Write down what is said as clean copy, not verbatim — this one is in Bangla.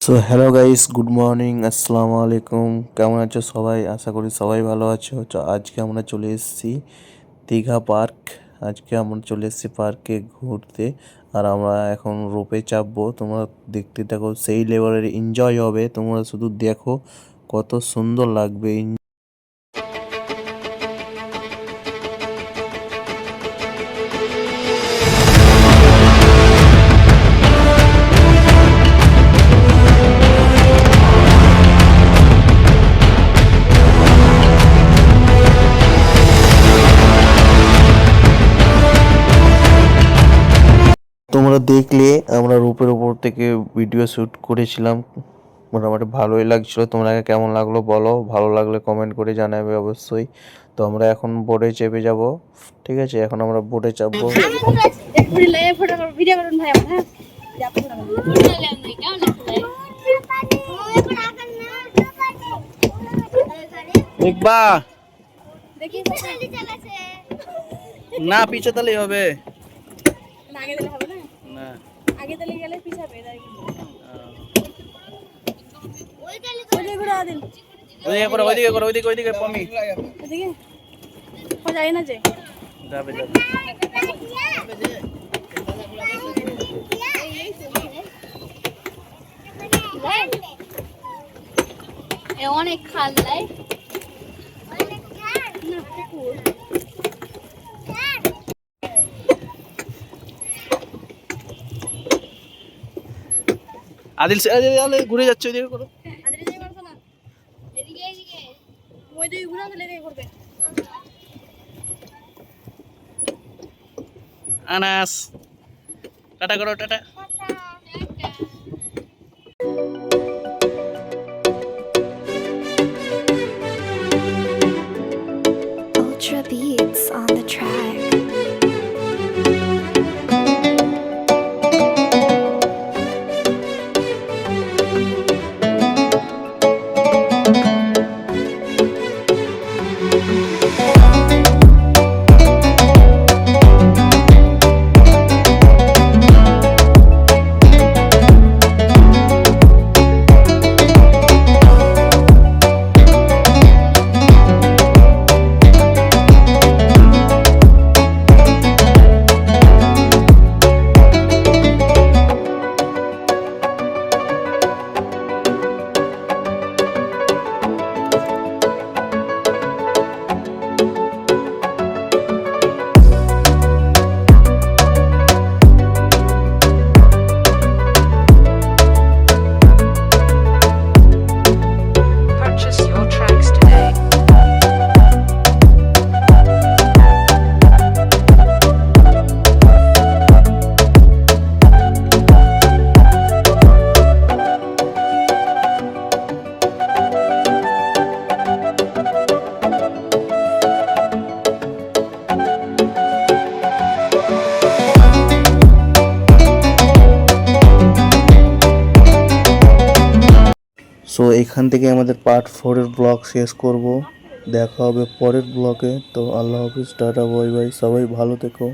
So hello guys, good morning, আসসালামু আলাইকুম। কেমন আছো সবাই? আশা করি সবাই ভালো আছো। তো আজকে আমরা চলে এসেছি দীঘা পার্ক। আজকে আমরা চলে এসেছি পার্কে ঘুরতে। আর আমরা এখন রোপে চাপবো। তোমরা দেখতে থাকো, সেই লেভেলের এনজয় হবে। তোমরা শুধু দেখো কত সুন্দর লাগবে। তোমরা দেখলে আমরা রূপের ওপর থেকে ভিডিও শ্যুট করেছিলাম। মোটামুটি ভালোই লাগছিল। তোমরা কেমন লাগলো বলো, ভালো লাগলে কমেন্ট করে জানাবে অবশ্যই। তো আমরা এখন বোটে চেপে যাব। ঠিক আছে, এখন আমরা বোটে চাপবো। দেখবা না পিছে তাহলেই হবে আগে দিলে হবে না, না আগে দিলে গেলে পিছাবে ওইদিকে ঘুরে দিন, ওইদিকে পমি ওইদিকে ও যায় না যে যাবে অনেক খাল দেয়। আদিল ঘুরে যাচ্ছে ওইদিকে করো। ওইদিকে ঘুরে দিলে করবে। আনাস টাটা করো, tata. Ultra beats on the track. Purchase your tracks today. So এখান থেকে আমাদের পার্ট 4 এর ব্লগ শেষ করব। দেখা হবে পরের ব্লগে। তো আল্লাহ হাফিজ, টাটা, বাই বাই, সবাই ভালো থেকো।